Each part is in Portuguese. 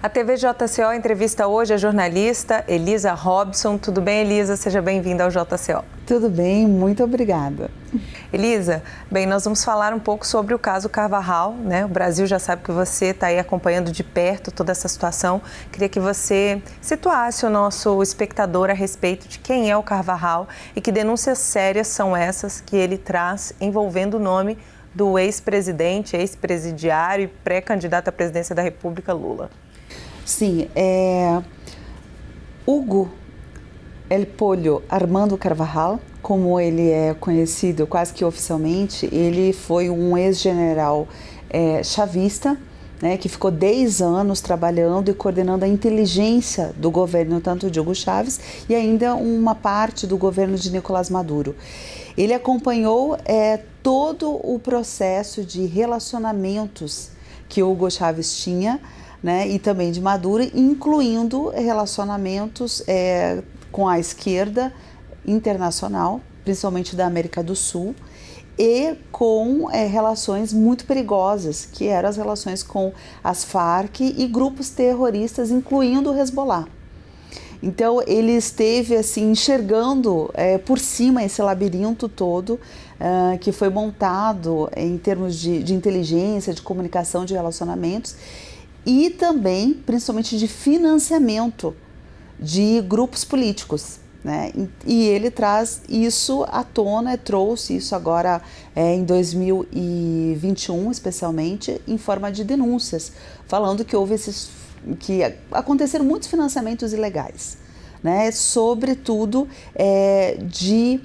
A TV JCO entrevista hoje a jornalista Elisa Robson. Tudo bem, Elisa? Seja bem-vinda ao JCO. Tudo bem, muito obrigada. Elisa, bem, nós vamos falar um pouco sobre o caso Carvajal, né? O Brasil já sabe que você está aí acompanhando de perto toda essa situação. Queria que você situasse o nosso espectador a respeito de quem é o Carvajal e que denúncias sérias são essas que ele traz envolvendo o nome do ex-presidente, ex-presidiário e pré-candidato à presidência da República, Lula. Sim, Hugo El Pollo Armando Carvajal, como ele é conhecido quase que oficialmente, ele foi um ex-general chavista, né, que ficou 10 anos trabalhando e coordenando a inteligência do governo, tanto de Hugo Chávez e ainda uma parte do governo de Nicolás Maduro. Ele acompanhou todo o processo de relacionamentos que Hugo Chávez tinha, né, e também de Maduro, incluindo relacionamentos com a esquerda internacional, principalmente da América do Sul, e com relações muito perigosas, que eram as relações com as Farc e grupos terroristas, incluindo o Hezbollah. Então, ele esteve assim, enxergando por cima esse labirinto todo que foi montado em termos de inteligência, de comunicação, de relacionamentos, e também, principalmente, de financiamento de grupos políticos, né? E ele traz isso à tona, trouxe isso agora em 2021, especialmente, em forma de denúncias, falando que houve que aconteceram muitos financiamentos ilegais, né? Sobretudo de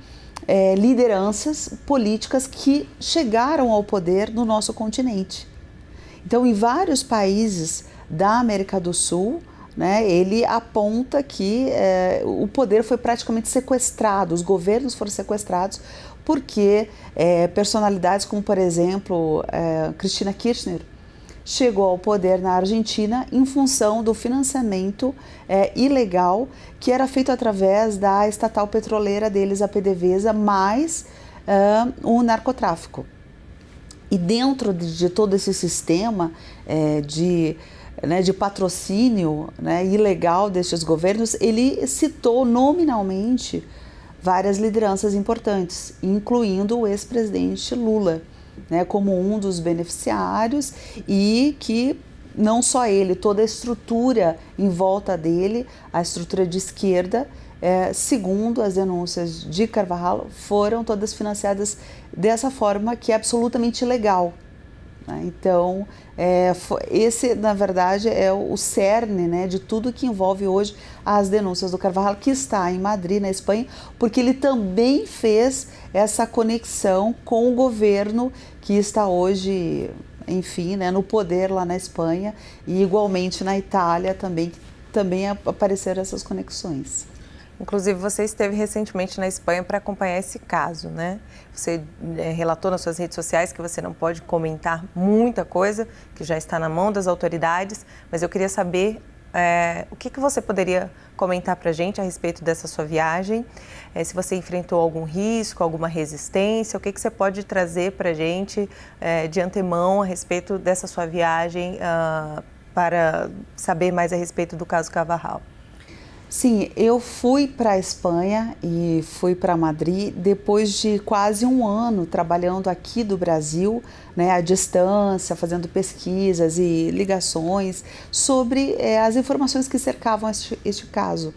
lideranças políticas que chegaram ao poder no nosso continente. Então, em vários países da América do Sul, né, ele aponta que o poder foi praticamente sequestrado, os governos foram sequestrados, porque personalidades como, por exemplo, Cristina Kirchner chegou ao poder na Argentina em função do financiamento ilegal que era feito através da estatal petroleira deles, a PDVSA, mais o narcotráfico. E dentro de todo esse sistema de patrocínio, né, ilegal destes governos, ele citou nominalmente várias lideranças importantes, incluindo o ex-presidente Lula, né, como um dos beneficiários, e que não só ele, toda a estrutura em volta dele, a estrutura de esquerda, segundo as denúncias de Carvajal, foram todas financiadas dessa forma que é absolutamente ilegal. Então, esse, na verdade, é o cerne, né, de tudo que envolve hoje as denúncias do Carvajal, que está em Madrid, na Espanha, porque ele também fez essa conexão com o governo que está hoje, enfim, né, no poder lá na Espanha, e igualmente na Itália também apareceram essas conexões. Inclusive, você esteve recentemente na Espanha para acompanhar esse caso, né? Você relatou nas suas redes sociais que você não pode comentar muita coisa, que já está na mão das autoridades, mas eu queria saber o que você poderia comentar para a gente a respeito dessa sua viagem, se você enfrentou algum risco, alguma resistência, o que você pode trazer para a gente de antemão a respeito dessa sua viagem para saber mais a respeito do caso Carvajal. Sim, eu fui para a Espanha e fui para Madrid depois de quase um ano trabalhando aqui do Brasil, né, à distância, fazendo pesquisas e ligações sobre as informações que cercavam este caso.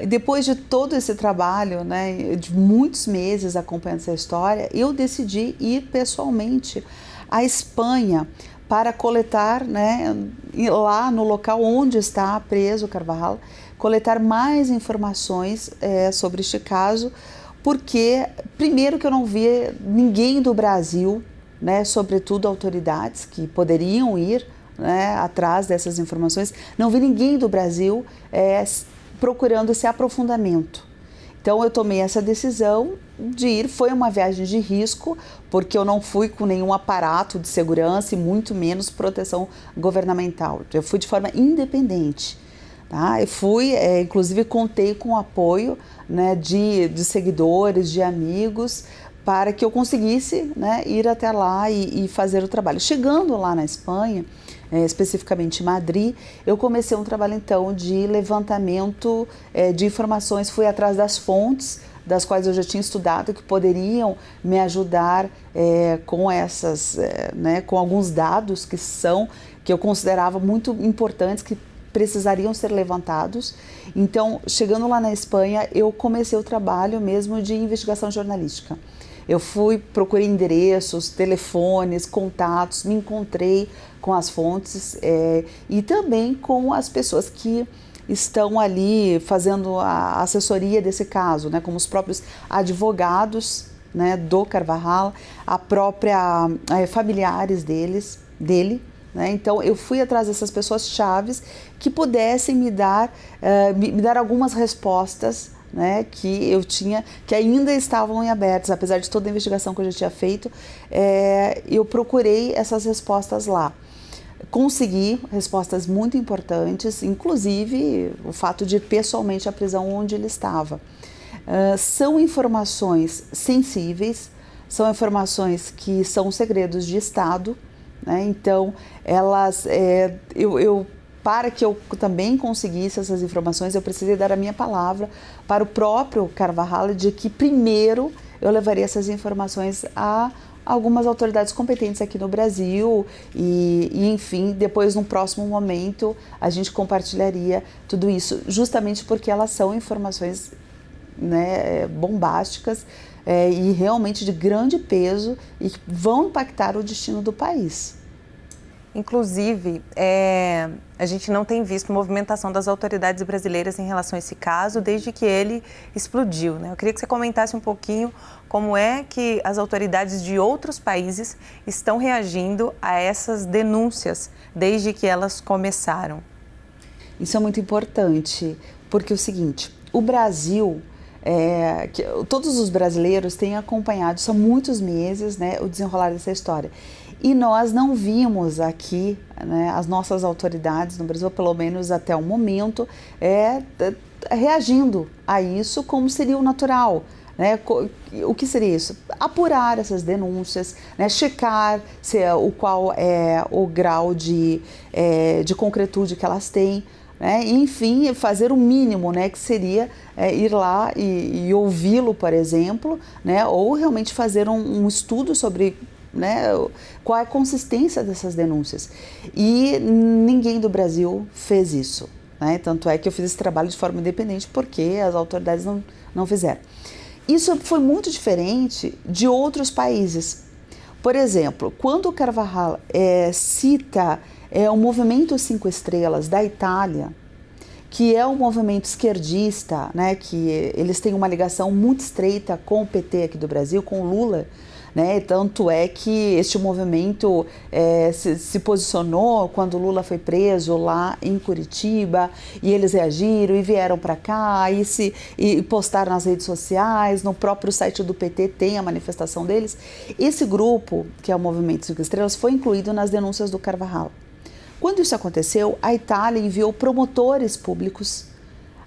Depois de todo esse trabalho, né, de muitos meses acompanhando essa história, eu decidi ir pessoalmente à Espanha para coletar, né, lá no local onde está preso o Carvajal, coletar mais informações sobre este caso, porque, primeiro, que eu não via ninguém do Brasil, né, sobretudo autoridades que poderiam ir, né, atrás dessas informações, não vi ninguém do Brasil procurando esse aprofundamento. Então, eu tomei essa decisão de ir. Foi uma viagem de risco, porque eu não fui com nenhum aparato de segurança e muito menos proteção governamental. Eu fui de forma independente. Tá? Eu fui, inclusive contei com o apoio, né, de seguidores, de amigos, para que eu conseguisse, né, ir até lá e fazer o trabalho. Chegando lá na Espanha, especificamente em Madrid, eu comecei um trabalho então de levantamento de informações, fui atrás das fontes das quais eu já tinha estudado que poderiam me ajudar com essas, né, com alguns dados que eu considerava muito importantes, que precisariam ser levantados. Então, chegando lá na Espanha, eu comecei o trabalho mesmo de investigação jornalística. Eu procurei endereços, telefones, contatos, me encontrei com as fontes e também com as pessoas que estão ali fazendo a assessoria desse caso, né, como os próprios advogados, né, do Carvajal, a própria familiares dele. Né? Então eu fui atrás dessas pessoas chaves que pudessem me dar algumas respostas, né, que eu tinha, que ainda estavam em abertas, apesar de toda a investigação que eu já tinha feito. Eu procurei essas respostas lá. Consegui respostas muito importantes, inclusive o fato de ir pessoalmente à prisão onde ele estava. São informações sensíveis, são informações que são segredos de Estado, né? Então, para que eu também conseguisse essas informações, eu precisei dar a minha palavra para o próprio Carvajal de que primeiro eu levaria essas informações a algumas autoridades competentes aqui no Brasil e enfim, depois num próximo momento a gente compartilharia tudo isso, justamente porque elas são informações, né, bombásticas e realmente de grande peso e que vão impactar o destino do país. Inclusive, a gente não tem visto movimentação das autoridades brasileiras em relação a esse caso desde que ele explodiu, né? Eu queria que você comentasse um pouquinho como é que as autoridades de outros países estão reagindo a essas denúncias desde que elas começaram. Isso é muito importante, porque é o seguinte, o Brasil, todos os brasileiros têm acompanhado, são muitos meses, né, o desenrolar dessa história. E nós não vimos aqui, né, as nossas autoridades no Brasil, pelo menos até o momento, reagindo a isso como seria o natural. Né? O que seria isso? Apurar essas denúncias, né? Checar qual é o grau de concretude que elas têm. Né? E, enfim, fazer o mínimo, né, que seria ir lá e ouvi-lo, por exemplo, né? Ou realmente fazer um estudo sobre, né, qual é a consistência dessas denúncias. E ninguém do Brasil fez isso. Né? Tanto é que eu fiz esse trabalho de forma independente porque as autoridades não fizeram. Isso foi muito diferente de outros países. Por exemplo, quando o Carvajal cita o movimento 5 Estrelas da Itália, que é um movimento esquerdista, né, que eles têm uma ligação muito estreita com o PT aqui do Brasil, com o Lula, né, tanto é que este movimento se posicionou quando o Lula foi preso lá em Curitiba, e eles reagiram e vieram para cá e postaram nas redes sociais, no próprio site do PT tem a manifestação deles. Esse grupo, que é o Movimento 5 Estrelas, foi incluído nas denúncias do Carvajal. Quando isso aconteceu, a Itália enviou promotores públicos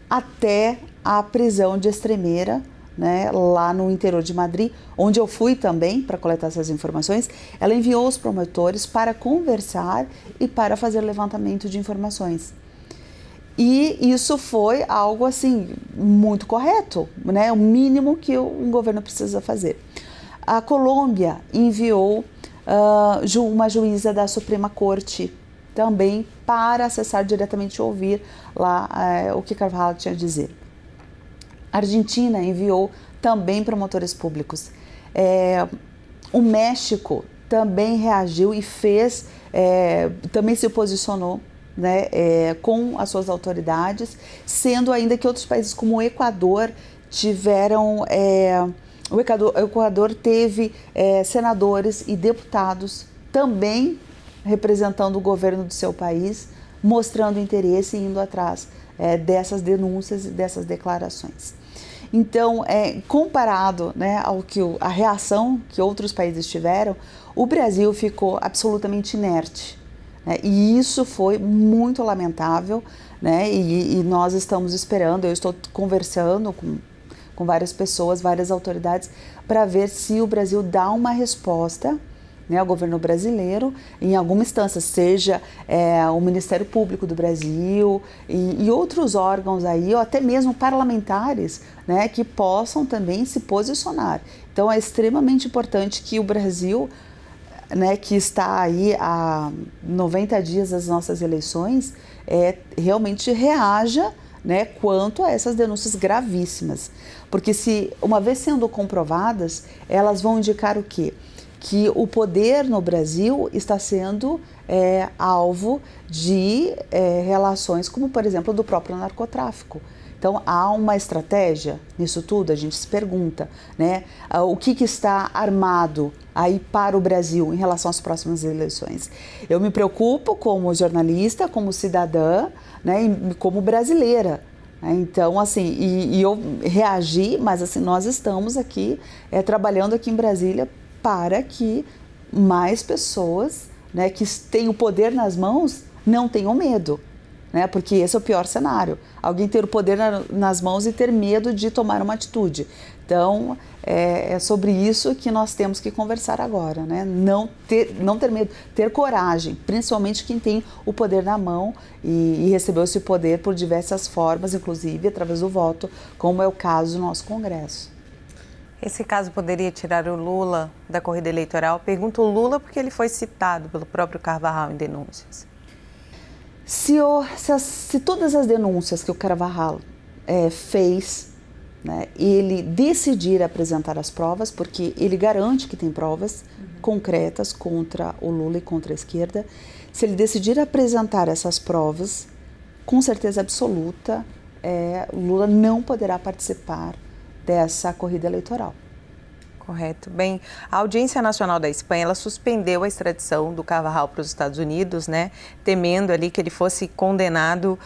até a prisão de Extremeira, né, lá no interior de Madrid, onde eu fui também para coletar essas informações. Ela enviou os promotores para conversar e para fazer levantamento de informações. E isso foi algo assim muito correto, né, o mínimo que um governo precisa fazer. A Colômbia enviou uma juíza da Suprema Corte também para acessar diretamente e ouvir lá o que Carvajal tinha a dizer. A Argentina enviou também promotores públicos. O México também reagiu e também se posicionou, né, com as suas autoridades, sendo ainda que outros países como o Equador tiveram... O Equador teve senadores e deputados também representando o governo do seu país, mostrando interesse e indo atrás dessas denúncias e dessas declarações. Então, comparado, né, a reação que outros países tiveram, o Brasil ficou absolutamente inerte. Né, e isso foi muito lamentável, né, e nós estamos esperando, eu estou conversando com com várias pessoas, várias autoridades, para ver se o Brasil dá uma resposta, né, ao governo brasileiro, em alguma instância, seja o Ministério Público do Brasil e outros órgãos aí, ou até mesmo parlamentares, né, que possam também se posicionar. Então é extremamente importante que o Brasil, né, que está aí há 90 dias das nossas eleições, realmente reaja, né, quanto a essas denúncias gravíssimas. Porque se, uma vez sendo comprovadas, elas vão indicar o quê? Que o poder no Brasil está sendo alvo de relações como, por exemplo, do próprio narcotráfico. Então, há uma estratégia nisso tudo, a gente se pergunta, né? O que está armado aí para o Brasil em relação às próximas eleições? Eu me preocupo como jornalista, como cidadã, né, e como brasileira. Então, assim, e eu reagi, mas assim, nós estamos aqui trabalhando aqui em Brasília para que mais pessoas, né, que têm o poder nas mãos não tenham medo, né, porque esse é o pior cenário. Alguém ter o poder nas mãos e ter medo de tomar uma atitude. Então, é sobre isso que nós temos que conversar agora, né? Não ter medo, ter coragem, principalmente quem tem o poder na mão e recebeu esse poder por diversas formas, inclusive através do voto, como é o caso do nosso Congresso. Esse caso poderia tirar o Lula da corrida eleitoral? Pergunto o Lula porque ele foi citado pelo próprio Carvajal em denúncias. Se todas as denúncias que o Carvajal fez, né, ele decidir apresentar as provas, porque ele garante que tem provas concretas contra o Lula e contra a esquerda, se ele decidir apresentar essas provas, com certeza absoluta, o Lula não poderá participar dessa corrida eleitoral. Correto. Bem, a Audiência Nacional da Espanha, ela suspendeu a extradição do Carvajal para os Estados Unidos, né, temendo ali que ele fosse condenado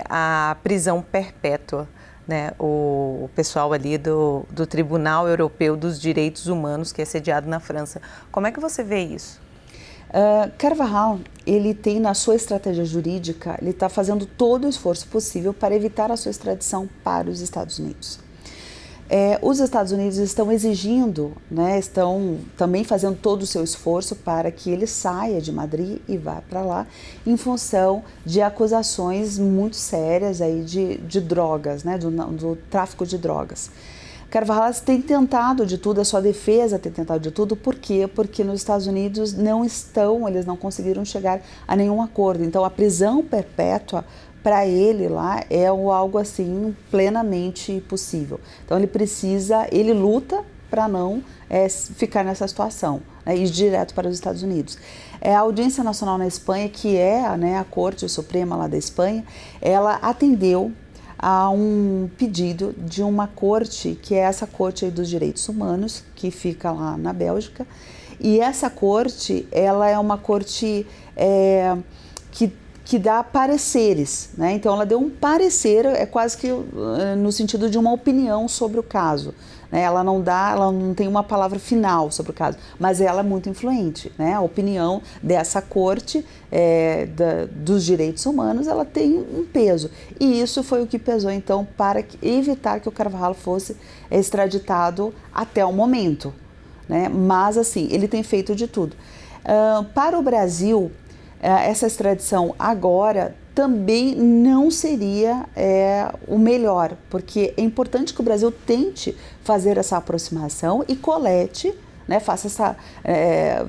à prisão perpétua, né, o pessoal ali do Tribunal Europeu dos Direitos Humanos, que é sediado na França. Como é que você vê isso? Carvajal, ele tem na sua estratégia jurídica, ele está fazendo todo o esforço possível para evitar a sua extradição para os Estados Unidos. Os Estados Unidos estão exigindo, né, estão também fazendo todo o seu esforço para que ele saia de Madrid e vá para lá, em função de acusações muito sérias aí de drogas, né, do tráfico de drogas. Carvajal tem tentado de tudo, a sua defesa tem tentado de tudo, por quê? Porque nos Estados Unidos eles não conseguiram chegar a nenhum acordo. Então a prisão perpétua para ele lá é algo assim plenamente possível. Então ele luta para não ficar nessa situação, né, ir direto para os Estados Unidos. A Audiência Nacional na Espanha, que né, a Corte Suprema lá da Espanha, ela atendeu a um pedido de uma corte, que é essa Corte aí dos Direitos Humanos, que fica lá na Bélgica, e essa corte, ela é uma corte que dá pareceres, né? Então ela deu um parecer, quase que no sentido de uma opinião sobre o caso, né? Ela não tem uma palavra final sobre o caso, mas ela é muito influente, né? A opinião dessa corte dos direitos humanos, ela tem um peso, e isso foi o que pesou então para evitar que o Carvajal fosse extraditado até o momento, né? Mas assim, ele tem feito de tudo. Para o Brasil, essa extradição agora também não seria o melhor, porque é importante que o Brasil tente fazer essa aproximação e colete, né,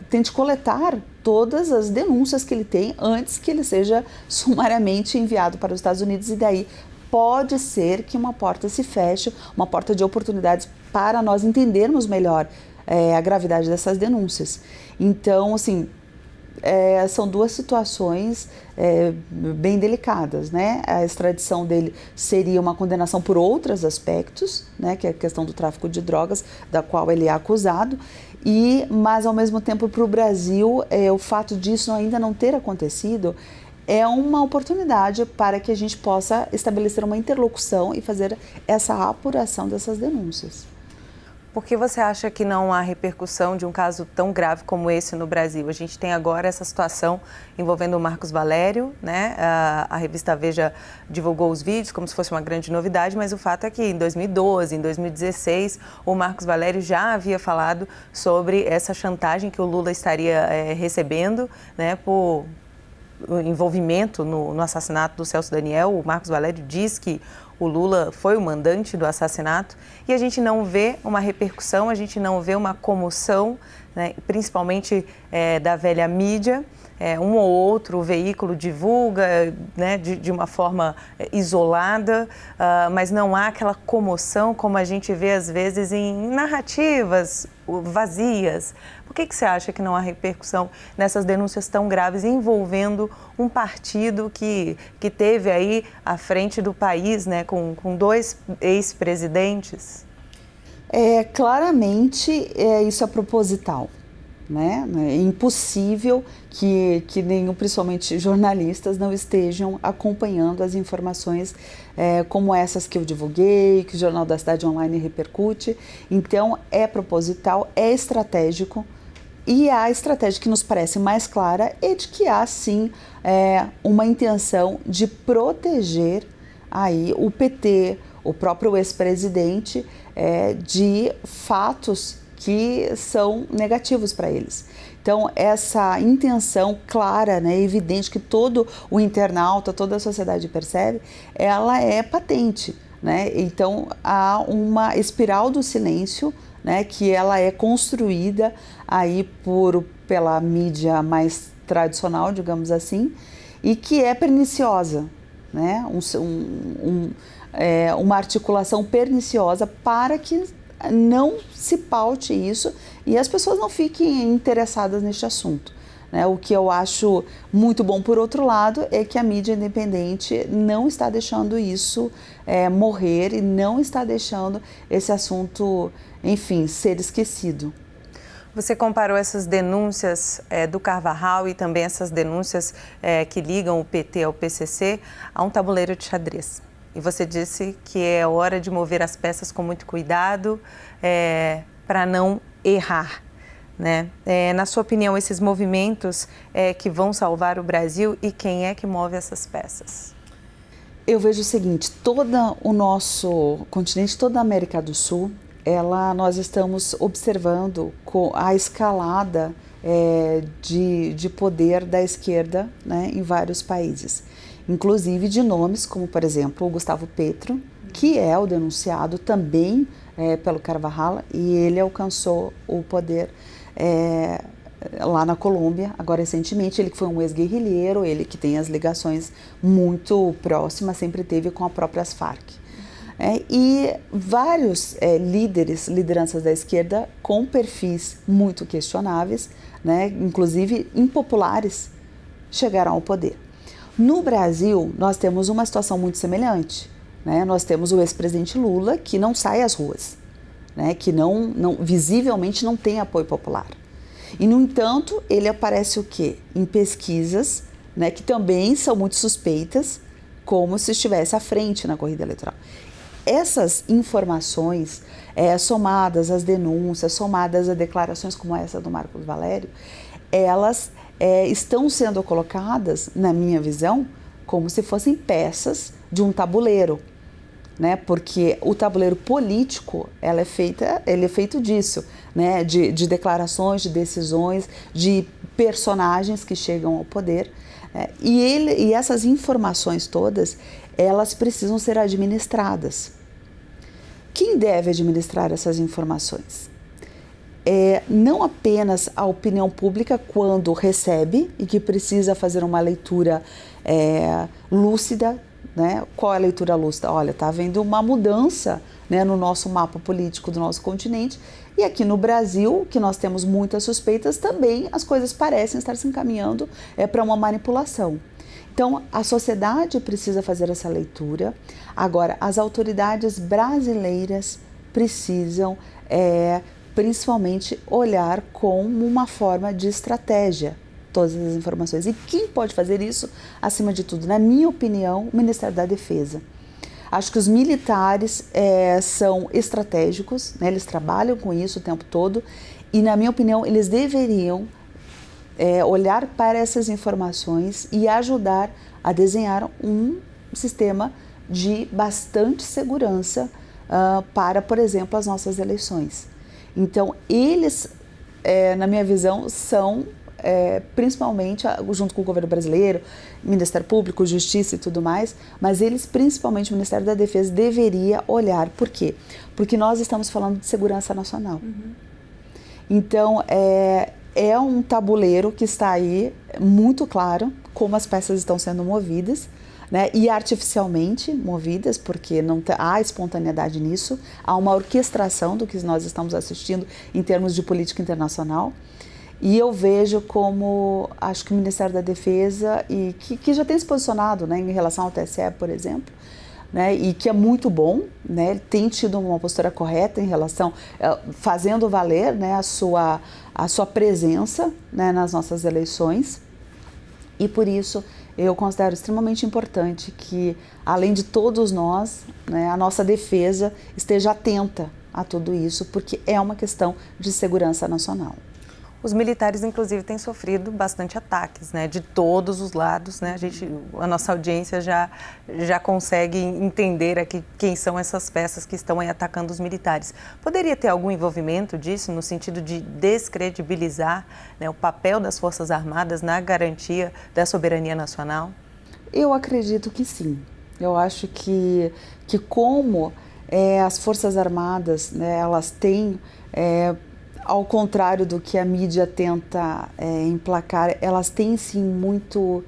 tente coletar todas as denúncias que ele tem antes que ele seja sumariamente enviado para os Estados Unidos, e daí pode ser que uma porta se feche, uma porta de oportunidades para nós entendermos melhor a gravidade dessas denúncias. Então, assim, são duas situações bem delicadas, né? A extradição dele seria uma condenação por outros aspectos, né? Que é a questão do tráfico de drogas, da qual ele é acusado, mas ao mesmo tempo para o Brasil, o fato disso ainda não ter acontecido é uma oportunidade para que a gente possa estabelecer uma interlocução e fazer essa apuração dessas denúncias. Por que você acha que não há repercussão de um caso tão grave como esse no Brasil? A gente tem agora essa situação envolvendo o Marcos Valério, né? A revista Veja divulgou os vídeos como se fosse uma grande novidade, mas o fato é que em 2012, em 2016, o Marcos Valério já havia falado sobre essa chantagem que o Lula estaria recebendo, né, por envolvimento no assassinato do Celso Daniel. O Marcos Valério diz que o Lula foi o mandante do assassinato e a gente não vê uma repercussão, a gente não vê uma comoção, né, principalmente da velha mídia. Um ou outro veículo divulga, né, de uma forma isolada, mas não há aquela comoção como a gente vê às vezes em narrativas vazias. Por que você acha que não há repercussão nessas denúncias tão graves envolvendo um partido que teve aí à frente do país, né, com 2 ex-presidentes? Claramente, isso é proposital. Né? É impossível que nenhum, principalmente jornalistas, não estejam acompanhando as informações como essas que eu divulguei, que o Jornal da Cidade Online repercute. Então, é proposital, é estratégico, e a estratégia que nos parece mais clara é de que há, sim, uma intenção de proteger aí o PT, o próprio ex-presidente, de fatos que são negativos para eles. Então, essa intenção clara, né, evidente, que todo o internauta, toda a sociedade percebe, ela é patente, né? Então, há uma espiral do silêncio, né, que ela é construída aí pela mídia mais tradicional, digamos assim, e que é perniciosa, né? Uma articulação perniciosa para que não se paute isso e as pessoas não fiquem interessadas neste assunto, né? O que eu acho muito bom, por outro lado, é que a mídia independente não está deixando isso morrer e não está deixando esse assunto, enfim, ser esquecido. Você comparou essas denúncias do Carvajal e também essas denúncias que ligam o PT ao PCC a um tabuleiro de xadrez. E você disse que é hora de mover as peças com muito cuidado para não errar, né? Na sua opinião, esses movimentos que vão salvar o Brasil, e quem é que move essas peças? Eu vejo o seguinte: todo o nosso continente, toda a América do Sul, nós estamos observando a escalada de poder da esquerda, né, em vários países. Inclusive de nomes como, por exemplo, o Gustavo Petro, que é o denunciado também pelo Carvajal, e ele alcançou o poder lá na Colômbia, agora recentemente. Ele que foi um ex-guerrilheiro, ele que tem as ligações muito próximas, sempre teve com as próprias Farc. E vários lideranças da esquerda com perfis muito questionáveis, né, inclusive impopulares, chegaram ao poder. No Brasil, nós temos uma situação muito semelhante, né? Nós temos o ex-presidente Lula, que não sai às ruas, né? Que visivelmente não tem apoio popular. E, no entanto, ele aparece o quê? Em pesquisas, né, que também são muito suspeitas, como se estivesse à frente na corrida eleitoral. Essas informações, somadas às denúncias, somadas a declarações como essa do Marcos Valério, elas estão sendo colocadas, na minha visão, como se fossem peças de um tabuleiro, né? Porque o tabuleiro político ele é feito disso, né? De declarações, de decisões, de personagens que chegam ao poder, e essas informações todas, elas precisam ser administradas. Quem deve administrar essas informações? Não apenas a opinião pública, quando recebe e que precisa fazer uma leitura lúcida, né? Qual é a leitura lúcida? Olha, está havendo uma mudança, né, no nosso mapa político do nosso continente, e aqui no Brasil, que nós temos muitas suspeitas, também as coisas parecem estar se encaminhando para uma manipulação. Então, a sociedade precisa fazer essa leitura. Agora, as autoridades brasileiras precisam principalmente olhar como uma forma de estratégia todas as informações. E quem pode fazer isso, acima de tudo, na minha opinião, o Ministério da Defesa. Acho que os militares são estratégicos, né? Eles trabalham com isso o tempo todo e, na minha opinião, eles deveriam olhar para essas informações e ajudar a desenhar um sistema de bastante segurança para, por exemplo, as nossas eleições. Então, eles, na minha visão, são principalmente, junto com o governo brasileiro, Ministério Público, Justiça e tudo mais, mas eles, principalmente o Ministério da Defesa, deveria olhar. Por quê? Porque nós estamos falando de segurança nacional. Então, é um tabuleiro que está aí muito claro como as peças estão sendo movidas, né, e artificialmente movidas, porque não há espontaneidade nisso, há uma orquestração do que nós estamos assistindo em termos de política internacional. E eu vejo como, acho que o Ministério da Defesa, e que já tem se posicionado, né, em relação ao TSE, por exemplo, né, e que é muito bom, né, tem tido uma postura correta em relação, fazendo valer, né, a sua presença, né, nas nossas eleições. E por isso eu considero extremamente importante que, além de todos nós, né, a nossa defesa esteja atenta a tudo isso, porque é uma questão de segurança nacional. Os militares, inclusive, têm sofrido bastante ataques, né, de todos os lados, né? A nossa audiência já consegue entender aqui quem são essas peças que estão aí atacando os militares. Poderia ter algum envolvimento disso no sentido de descredibilizar, né, o papel das Forças Armadas na garantia da soberania nacional? Eu acredito que sim. Eu acho que como as Forças Armadas, né, elas têm... ao contrário do que a mídia tenta emplacar, elas têm sim muito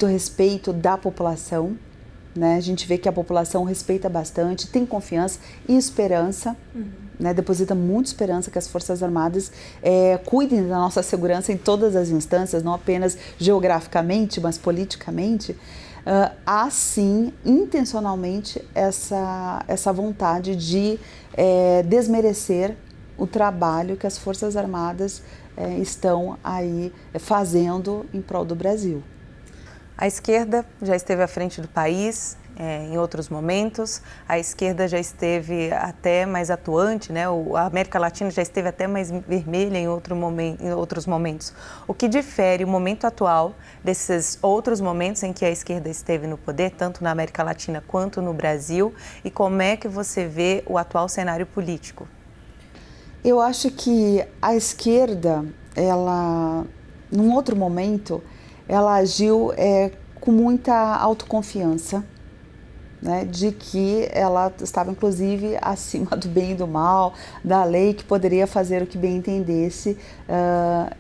respeito da população, né? A gente vê que a população respeita bastante, tem confiança e esperança, né? Deposita muita esperança que as Forças Armadas cuidem da nossa segurança em todas as instâncias, não apenas geograficamente, mas politicamente. Há sim, intencionalmente, essa vontade de desmerecer o trabalho que as Forças Armadas estão aí fazendo em prol do Brasil. A esquerda já esteve à frente do país em outros momentos, a esquerda já esteve até mais atuante, né? A América Latina já esteve até mais vermelha em outros momentos. O que difere o momento atual desses outros momentos em que a esquerda esteve no poder, tanto na América Latina quanto no Brasil, e como é que você vê o atual cenário político? Eu acho que a esquerda, ela, num outro momento, ela agiu com muita autoconfiança, né, de que ela estava, inclusive, acima do bem e do mal, da lei, que poderia fazer o que bem entendesse,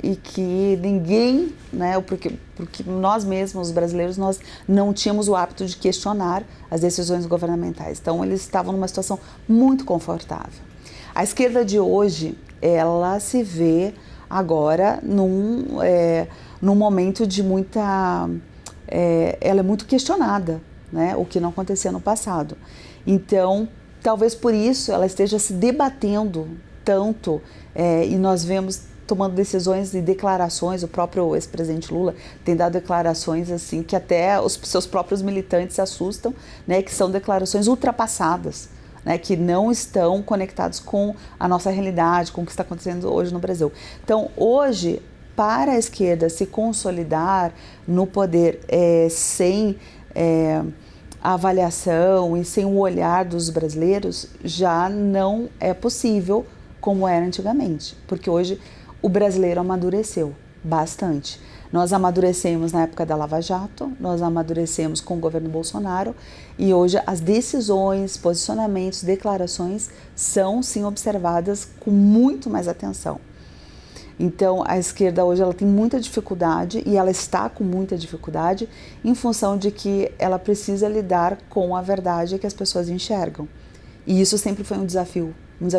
e que ninguém, né, porque nós mesmos, os brasileiros, nós não tínhamos o hábito de questionar as decisões governamentais. Então, eles estavam numa situação muito confortável. A esquerda de hoje, ela se vê agora num momento de muita... ela é muito questionada, né? O que não acontecia no passado. Então, talvez por isso ela esteja se debatendo tanto, e nós vemos tomando decisões e declarações. O próprio ex-presidente Lula tem dado declarações assim que até os seus próprios militantes se assustam, né? Que são declarações ultrapassadas, né, que não estão conectados com a nossa realidade, com o que está acontecendo hoje no Brasil. Então, hoje, para a esquerda se consolidar no poder sem a avaliação e sem o olhar dos brasileiros, já não é possível como era antigamente, porque hoje o brasileiro amadureceu bastante. Nós amadurecemos na época da Lava Jato, nós amadurecemos com o governo Bolsonaro e hoje as decisões, posicionamentos, declarações são sim observadas com muito mais atenção. Então a esquerda hoje ela tem muita dificuldade e ela está com muita dificuldade em função de que ela precisa lidar com a verdade que as pessoas enxergam. E isso sempre foi um desafio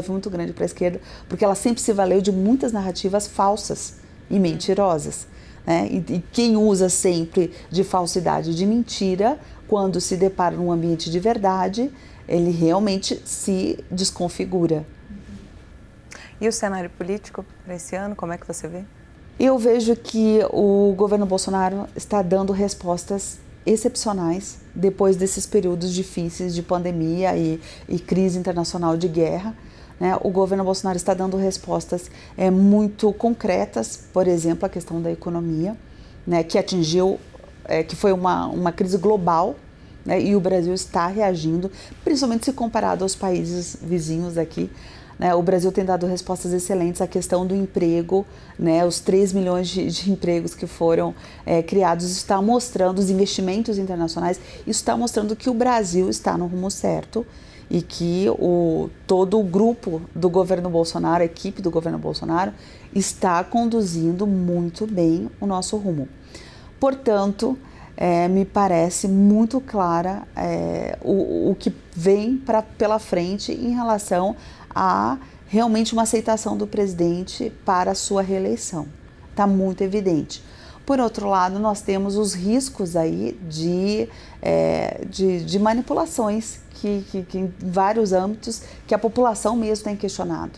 muito grande para a esquerda, porque ela sempre se valeu de muitas narrativas falsas e mentirosas. E quem usa sempre de falsidade e de mentira, quando se depara num ambiente de verdade, ele realmente se desconfigura. E o cenário político para esse ano, como é que você vê? Eu vejo que o governo Bolsonaro está dando respostas excepcionais depois desses períodos difíceis de pandemia e crise internacional de guerra. Né? O governo Bolsonaro está dando respostas muito concretas, por exemplo, a questão da economia, né, que atingiu, que foi uma crise global, né, e o Brasil está reagindo, principalmente se comparado aos países vizinhos aqui. Né, o Brasil tem dado respostas excelentes à questão do emprego, né, os 3 milhões de empregos que foram criados, isso está mostrando, os investimentos internacionais, isso está mostrando que o Brasil está no rumo certo e que todo o grupo do governo Bolsonaro, a equipe do governo Bolsonaro, está conduzindo muito bem o nosso rumo. Portanto, me parece muito clara o que vem pela frente em relação a realmente uma aceitação do presidente para a sua reeleição. Está muito evidente. Por outro lado, nós temos os riscos aí de manipulações que em vários âmbitos que a população mesmo tem questionado.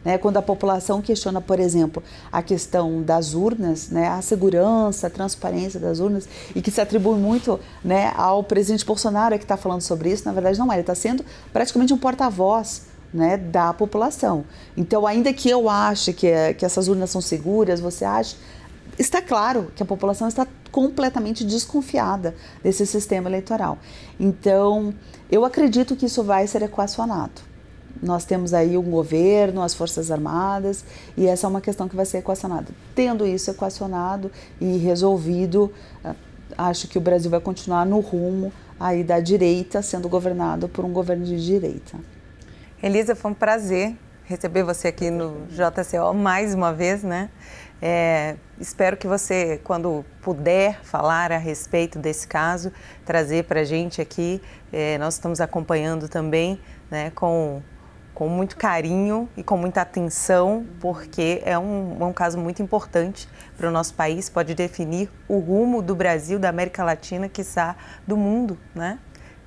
Né? Quando a população questiona, por exemplo, a questão das urnas, né? A segurança, a transparência das urnas, e que se atribui muito, né, ao presidente Bolsonaro que está falando sobre isso, na verdade não é, ele está sendo praticamente um porta-voz, né, da população. Então, ainda que eu ache que essas urnas são seguras, você acha, está claro que a população está completamente desconfiada desse sistema eleitoral. Então, eu acredito que isso vai ser equacionado. Nós temos aí um governo, as Forças Armadas, e essa é uma questão que vai ser equacionada. Tendo isso equacionado e resolvido, acho que o Brasil vai continuar no rumo aí da direita, sendo governado por um governo de direita. Elisa, foi um prazer receber você aqui no JCO mais uma vez, né? Espero que você, quando puder falar a respeito desse caso, trazer para a gente aqui. Nós estamos acompanhando também, né, com muito carinho e com muita atenção, porque é um caso muito importante para o nosso país, pode definir o rumo do Brasil, da América Latina, quiçá do mundo, né?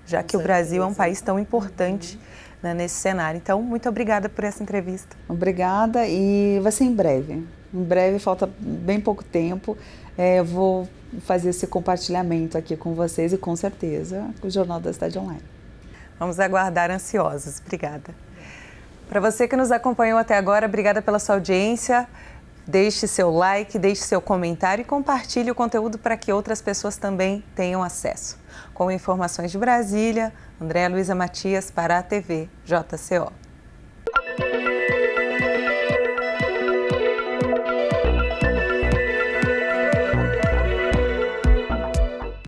Já que o Brasil é um país tão importante, né, nesse cenário. Então, muito obrigada por essa entrevista. Obrigada, e vai ser em breve. Em breve, falta bem pouco tempo. Eu vou fazer esse compartilhamento aqui com vocês e, com certeza, com o Jornal da Cidade Online. Vamos aguardar ansiosos. Obrigada. Para você que nos acompanhou até agora, obrigada pela sua audiência. Deixe seu like, deixe seu comentário e compartilhe o conteúdo para que outras pessoas também tenham acesso. Com informações de Brasília, Andréa Luiza Matias para a TV JCO.